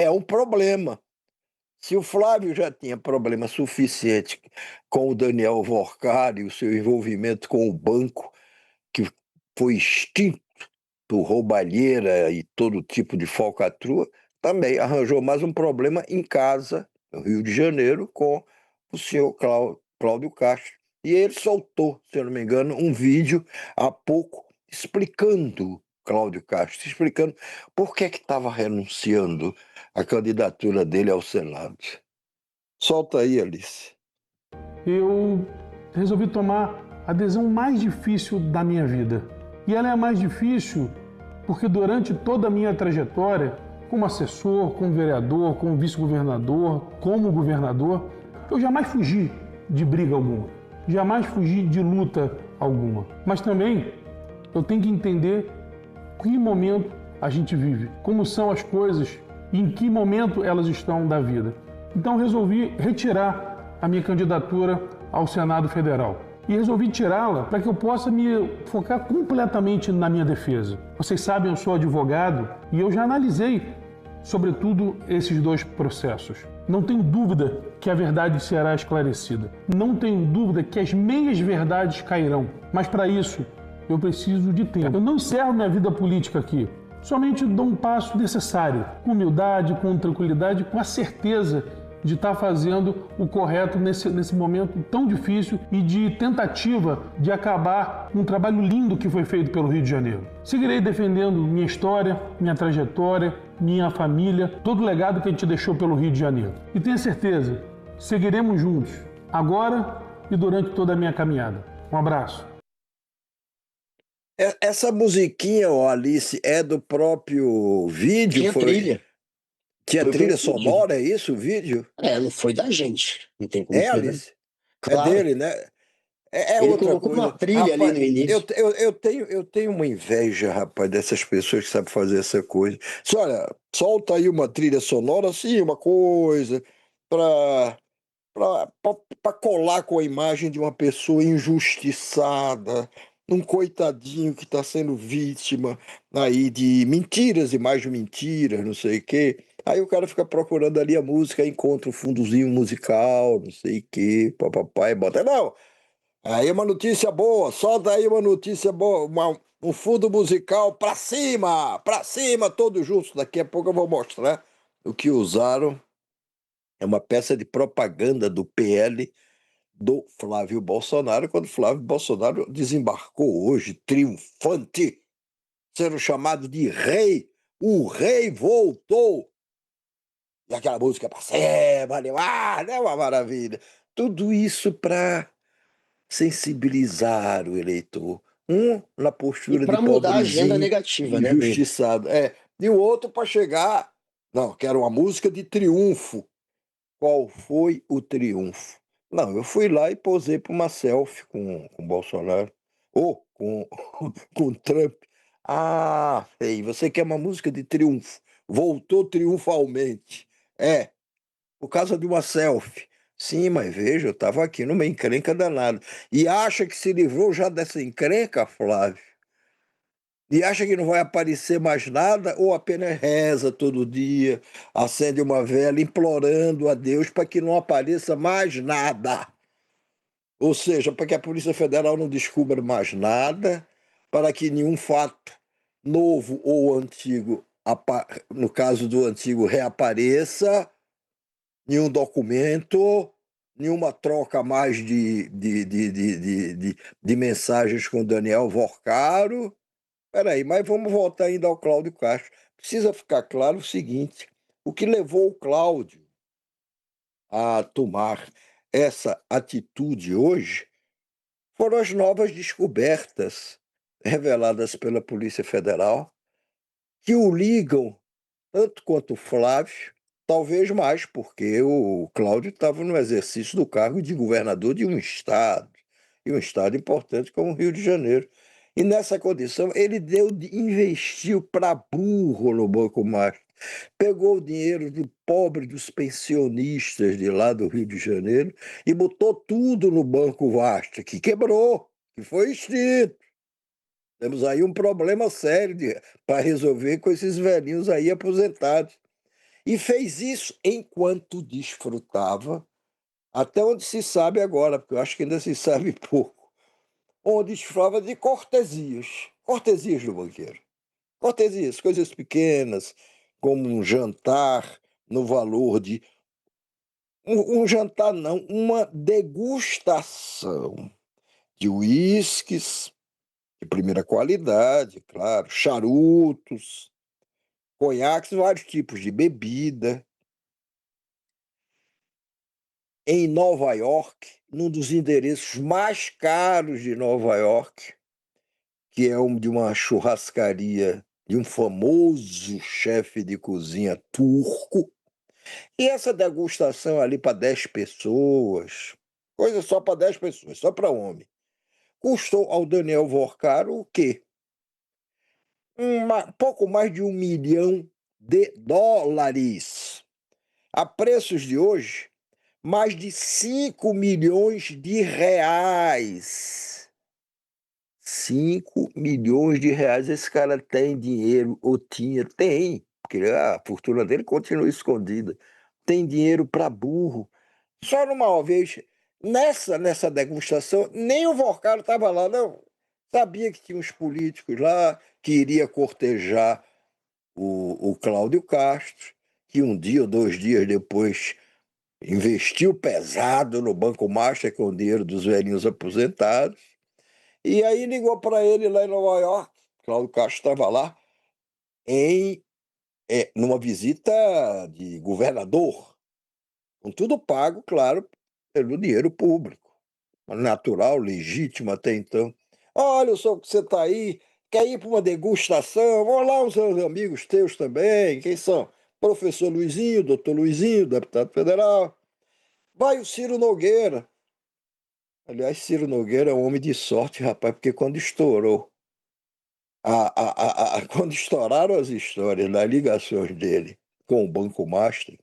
é um problema. Se o Flávio já tinha problema suficiente com o Daniel Workar e o seu envolvimento com o banco, que foi extinto por roubalheira e todo tipo de falcatrua, também arranjou mais um problema em casa, no Rio de Janeiro, com o senhor Cláudio Castro. E ele soltou, se eu não me engano, um vídeo há pouco explicando, Cláudio Castro, explicando por que estava renunciando à candidatura dele ao Senado. Solta aí, Alice. Eu resolvi tomar a decisão mais difícil da minha vida. E ela é a mais difícil porque durante toda a minha trajetória, como assessor, como vereador, como vice-governador, como governador, eu jamais fugi de briga alguma, jamais fugi de luta alguma. Mas também eu tenho que entender que momento a gente vive, como são as coisas e em que momento elas estão da vida. Então resolvi retirar a minha candidatura ao Senado Federal. E resolvi tirá-la para que eu possa me focar completamente na minha defesa. Vocês sabem, eu sou advogado e eu já analisei, sobretudo, esses dois processos. Não tenho dúvida que a verdade será esclarecida. Não tenho dúvida que as meias verdades cairão. Mas para isso, eu preciso de tempo. Eu não encerro minha vida política aqui. Somente dou um passo necessário, com humildade, com tranquilidade, com a certeza de estar fazendo o correto nesse momento tão difícil e de tentativa de acabar com um trabalho lindo que foi feito pelo Rio de Janeiro. Seguirei defendendo minha história, minha trajetória, minha família, todo o legado que a gente deixou pelo Rio de Janeiro. E tenha certeza, seguiremos juntos, agora e durante toda a minha caminhada. Um abraço. Essa musiquinha, ó, Alice, é do próprio vídeo? Tinha trilha. Tinha Foi trilha vídeo. sonora, é isso, o vídeo? Não foi da gente. Não tem como É, ser, né? Alice? É Claro. dele, né? É Ele outra colocou coisa. uma trilha ali Rapaz, no início. eu tenho uma inveja, rapaz, dessas pessoas que sabem fazer essa coisa. Diz, olha, solta aí uma trilha sonora, assim, uma coisa, para para colar com a imagem de uma pessoa injustiçada, um coitadinho que está sendo vítima aí de mentiras e mais mentiras, não sei o quê. Aí o cara fica procurando ali a música, encontra o fundozinho musical, não sei o quê, papapá, e bota. Não, aí uma notícia boa, solta aí uma notícia boa, um fundo musical pra cima, todos juntos. Daqui a pouco eu vou mostrar o que usaram. É uma peça de propaganda do PL do Flávio Bolsonaro, quando Flávio Bolsonaro desembarcou hoje, triunfante, sendo chamado de rei. O rei voltou. E aquela música para cima, animada, é uma maravilha. Tudo isso para sensibilizar o eleitor. Um na E postura de para mudar a agenda pobrezinho, negativa, né, dele. injustiçado. E o outro para chegar. Não, quero uma música de triunfo. Qual foi o triunfo? Não, eu fui lá e posei para uma selfie com Bolsonaro. Ou com Trump. Ah, ei, você quer uma música de triunfo? Voltou triunfalmente. É, por causa de uma selfie. Sim, mas veja, eu estava aqui numa encrenca danada. E acha que se livrou já dessa encrenca, Flávio? E acha que não vai aparecer mais nada ou apenas reza todo dia, acende uma vela implorando a Deus para que não apareça mais nada? Ou seja, para que a Polícia Federal não descubra mais nada, para que nenhum fato novo ou antigo, no caso do antigo, reapareça, nenhum documento, nenhuma troca mais de mensagens com Daniel Vorcaro. Peraí, mas vamos voltar ainda ao Cláudio Castro. Precisa ficar claro o seguinte: o que levou o Cláudio a tomar essa atitude hoje foram as novas descobertas reveladas pela Polícia Federal, que o ligam tanto quanto o Flávio, talvez mais, porque o Cláudio estava no exercício do cargo de governador de um estado, e um estado importante como o Rio de Janeiro. E nessa condição, ele investiu para burro no Banco Master, pegou o dinheiro do pobre dos pensionistas de lá do Rio de Janeiro e botou tudo no Banco Vasta, que quebrou, que foi extinto. Temos aí um problema sério para resolver com esses velhinhos aí aposentados. E fez isso enquanto desfrutava, até onde se sabe agora, porque eu acho que ainda se sabe pouco, onde desfrutava de cortesias do banqueiro. Cortesias, coisas pequenas, como um jantar no valor de um jantar não, uma degustação de uísques de primeira qualidade, claro, charutos, conhaques, vários tipos de bebida. Em Nova York, num dos endereços mais caros de Nova York, que é de uma churrascaria de um famoso chefe de cozinha turco. E essa degustação ali para 10 pessoas, coisa só para 10 pessoas, só para homem, custou ao Daniel Vorcaro o quê? Pouco mais de US$ 1 milhão. A preços de hoje, mais de 5 milhões de reais. 5 milhões de reais. Esse cara tem dinheiro, ou tinha, tem, porque a fortuna dele continua escondida. Tem dinheiro para burro. Só numa vez, nessa degustação, nem o Vorcaro estava lá, não. Sabia que tinha uns políticos lá que iria cortejar o Cláudio Castro, que um dia ou 2 dias depois investiu pesado no Banco Master com o dinheiro dos velhinhos aposentados. E aí ligou para ele lá em Nova York. Cláudio Castro estava lá numa visita de governador, com tudo pago, claro, pelo dinheiro público, natural, legítimo até então. Olha, só que você está aí, quer ir para uma degustação? Vão lá os seus amigos teus também, quem são? Professor Luizinho, doutor Luizinho, deputado federal. Vai o Ciro Nogueira. Aliás, Ciro Nogueira é um homem de sorte, rapaz, porque quando estourou, quando estouraram as histórias das ligações dele com o Banco Master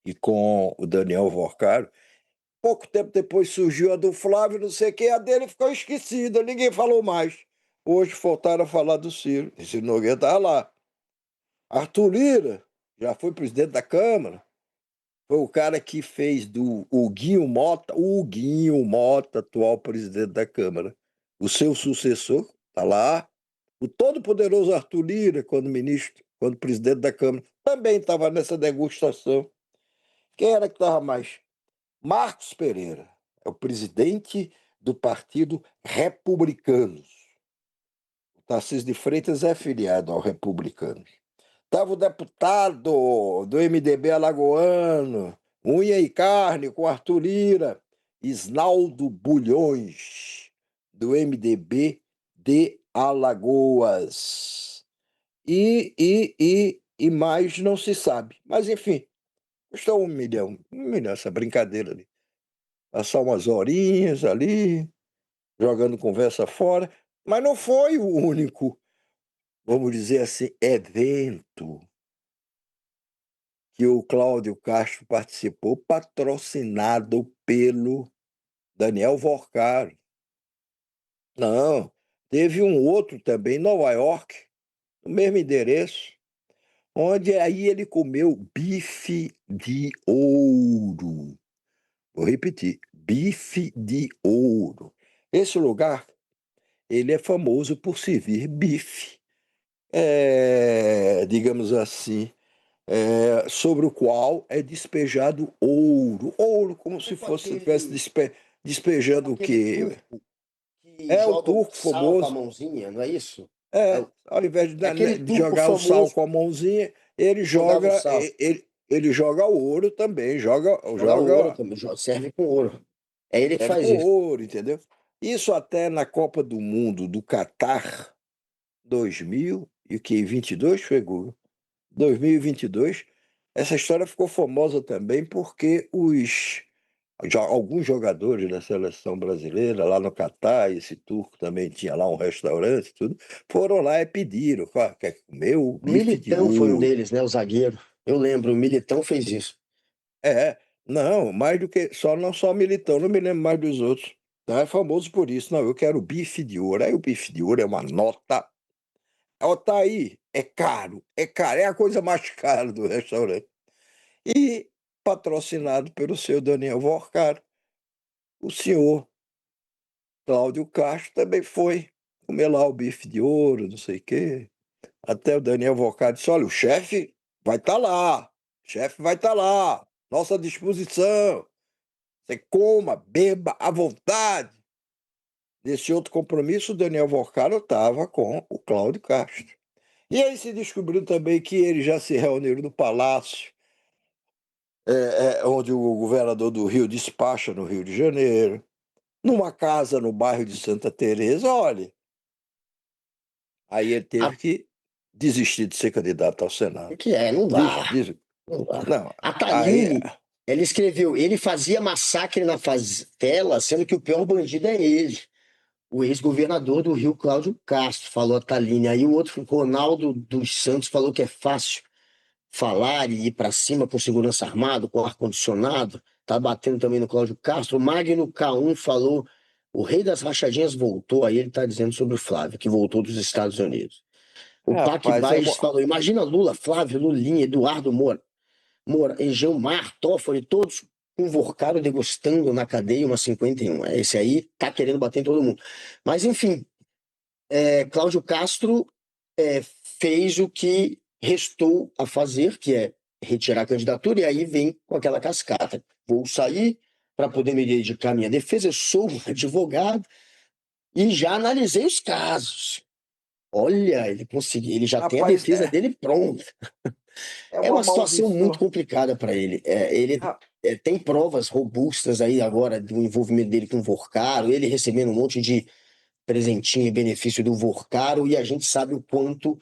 e com o Daniel Vorcaro, pouco tempo depois surgiu a do Flávio, não sei o que, a dele ficou esquecida, ninguém falou mais. Hoje faltaram a falar do Ciro. E Ciro Nogueira estava lá. Arthur Lira já foi presidente da Câmara, foi o cara que fez do o Guinho Mota, atual presidente da Câmara. O seu sucessor está lá. O todo-poderoso Arthur Lira, quando presidente da Câmara, também estava nessa degustação. Quem era que estava mais? Marcos Pereira, é o presidente do Partido Republicanos. O Tarcísio de Freitas é filiado ao Republicanos. Estava o deputado do MDB alagoano, unha e carne, com Arthur Lira, Isnaldo Bulhões, do MDB de Alagoas. E mais não se sabe. Mas, enfim, custou 1 milhão. 1 milhão, essa brincadeira ali. Passar umas horinhas ali, jogando conversa fora. Mas não foi o único, vamos dizer assim, evento que o Cláudio Castro participou, patrocinado pelo Daniel Vorcaro. Não, teve um outro também em Nova York, no mesmo endereço, onde aí ele comeu bife de ouro. Vou repetir, bife de ouro. Esse lugar, ele é famoso por servir bife, digamos assim, sobre o qual é despejado ouro. Ouro, como se fosse, tivesse despejando o quê? Que É o joga turco sal com a famoso. mãozinha, não é isso? É, Ao invés de, é aquele de turco jogar o sal famoso com a mãozinha, ele que jogava o joga, sal. ele joga o ouro também, Joga ouro também, serve com ouro. É ele que serve faz com isso. ouro, entendeu? Isso até na Copa do Mundo do Catar 2022, foi gol. 2022, essa história ficou famosa também porque alguns jogadores da seleção brasileira, lá no Catar, esse turco também tinha lá um restaurante e tudo, foram lá e pediram, quer comer o O bife de Militão foi um ouro. deles, né? O zagueiro. Eu lembro, o Militão fez isso. Não, mais do que, não só Militão, não me lembro mais dos outros. Tá? É famoso por isso, não, eu quero bife de ouro. Aí o bife de ouro é uma nota Ó, tá aí, é caro, é a coisa mais cara do restaurante. E patrocinado pelo seu Daniel Vorcaro, o senhor Cláudio Castro também foi comer lá o bife de ouro, não sei o quê. Até o Daniel Vorcaro disse: olha, o chefe vai estar lá, o chefe vai estar lá, nossa disposição. Você coma, beba à vontade. Nesse outro compromisso, o Daniel Vorcaro estava com o Cláudio Castro. E aí se descobriu também que eles já se reuniram no Palácio, onde o governador do Rio despacha, no Rio de Janeiro, numa casa no bairro de Santa Teresa. Olha, aí ele A, teve que desistir de ser candidato ao Senado. não Diz, dá. diz, Não dá. não, A aí, Thaline, ela escreveu, ele fazia massacre na favela, sendo que o pior bandido é ele. O ex-governador do Rio, Cláudio Castro, falou a Thaline. Aí o outro, Ronaldo dos Santos, falou que é fácil falar e ir para cima com segurança armado, com ar-condicionado. Tá batendo também no Cláudio Castro. O Magno K1 falou, o rei das rachadinhas voltou, aí ele está dizendo sobre o Flávio, que voltou dos Estados Unidos. O Pac rapaz, Baez falou, imagina Lula, Flávio, Lulinha, Eduardo Moura, Gilmar, Toffoli, todos convocaram degustando na cadeia uma 51. Esse aí tá querendo bater em todo mundo. Mas, enfim, Cláudio Castro fez o que restou a fazer, que é retirar a candidatura, e aí vem com aquela cascata. Vou sair para poder me dedicar à minha defesa, eu sou um advogado e já analisei os casos. Olha, ele conseguiu, ele já tem a rapaz, defesa dele pronta. é É uma uma situação muito maldição. complicada para ele. Ele Ra- tem provas robustas aí agora do envolvimento dele com o Vorcaro, ele recebendo um monte de presentinho e benefício do Vorcaro, e a gente sabe o quanto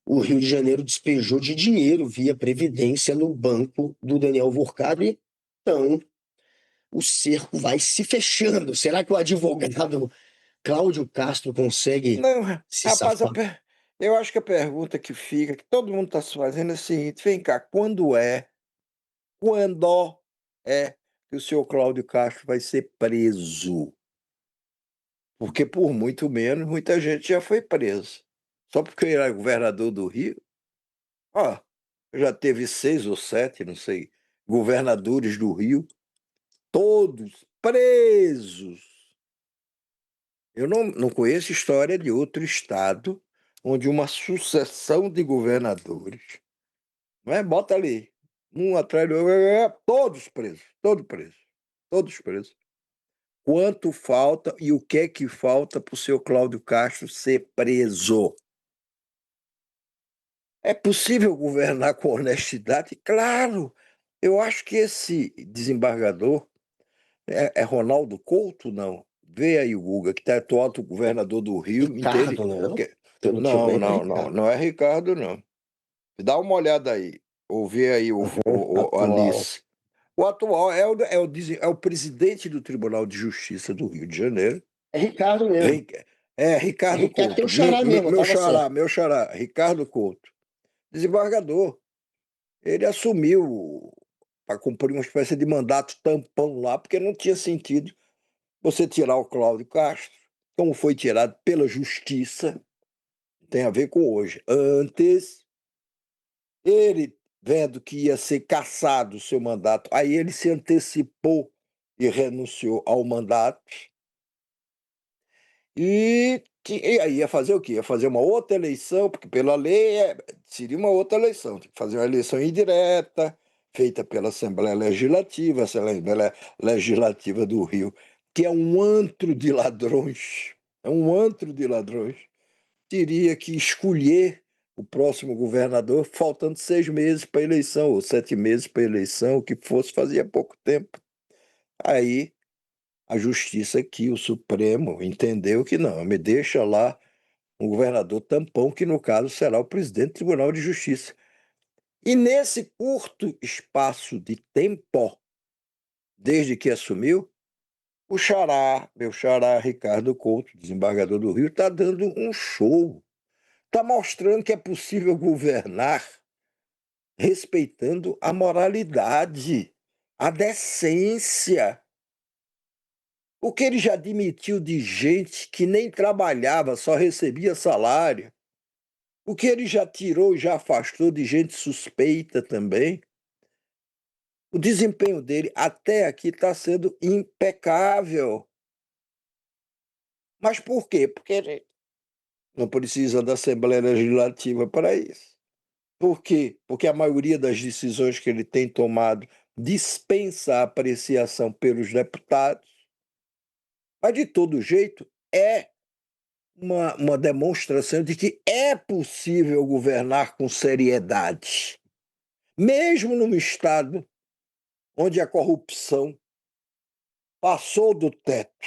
o Rio de Janeiro despejou de dinheiro via Previdência no banco do Daniel Vorcaro. E, então, o cerco vai se fechando. Será que o advogado Cláudio Castro consegue Não, se rapaz, safar? eu acho que a pergunta que fica, que todo mundo está se fazendo é a seguinte: vem cá, quando é que o senhor Cláudio Castro vai ser preso? Porque por muito menos, muita gente já foi presa. Só porque ele era governador do Rio, ó, já teve 6 ou 7, não sei, governadores do Rio, todos presos. Eu não conheço história de outro estado onde uma sucessão de governadores, não é? Bota ali, um atrás do outro, todos presos, todos presos. Quanto falta e o que é que falta para o seu Cláudio Castro ser preso? É possível governar com honestidade? Claro! Eu acho que esse desembargador é Ronaldo Couto, não? Vê aí o Guga, que está atual governador do Rio, entende? Ricardo, né? Que- Pelo que eu Não, lembro, é não, não, Ricardo. não é Ricardo, não. Dá uma olhada aí, ou vê aí o Atual. Alice. O atual é o presidente do Tribunal de Justiça do Rio de Janeiro. É Ricardo mesmo. Ri- É Ricardo Ricardo tem Couto, o xará mesmo, tava certo. meu xará, Ricardo Couto, desembargador. Ele assumiu para cumprir uma espécie de mandato tampão lá, porque não tinha sentido você tirar o Cláudio Castro, como foi tirado pela justiça, tem a ver com hoje. Antes, ele, vendo que ia ser cassado o seu mandato, aí ele se antecipou e renunciou ao mandato, e aí ia fazer o quê? Ia fazer uma outra eleição, porque pela lei seria uma outra eleição, tem que fazer uma eleição indireta, feita pela Assembleia Legislativa, a Assembleia Legislativa do Rio, que é um antro de ladrões, é um antro de ladrões, teria que escolher o próximo governador, faltando 6 meses para a eleição, ou 7 meses para a eleição, o que fosse, fazia pouco tempo. Aí a justiça aqui, o Supremo, entendeu que não, me deixa lá um governador tampão, que no caso será o presidente do Tribunal de Justiça. E nesse curto espaço de tempo, desde que assumiu, o xará, meu xará Ricardo Couto, desembargador do Rio, está dando um show. Está mostrando que é possível governar respeitando a moralidade, a decência. O que ele já admitiu de gente que nem trabalhava, só recebia salário. O que ele já tirou, já afastou de gente suspeita também. O desempenho dele até aqui está sendo impecável. Mas por quê? Porque ele não precisa da Assembleia Legislativa para isso. Por quê? Porque a maioria das decisões que ele tem tomado dispensa a apreciação pelos deputados. Mas, de todo jeito, é uma demonstração de que é possível governar com seriedade, mesmo num Estado onde a corrupção passou do teto.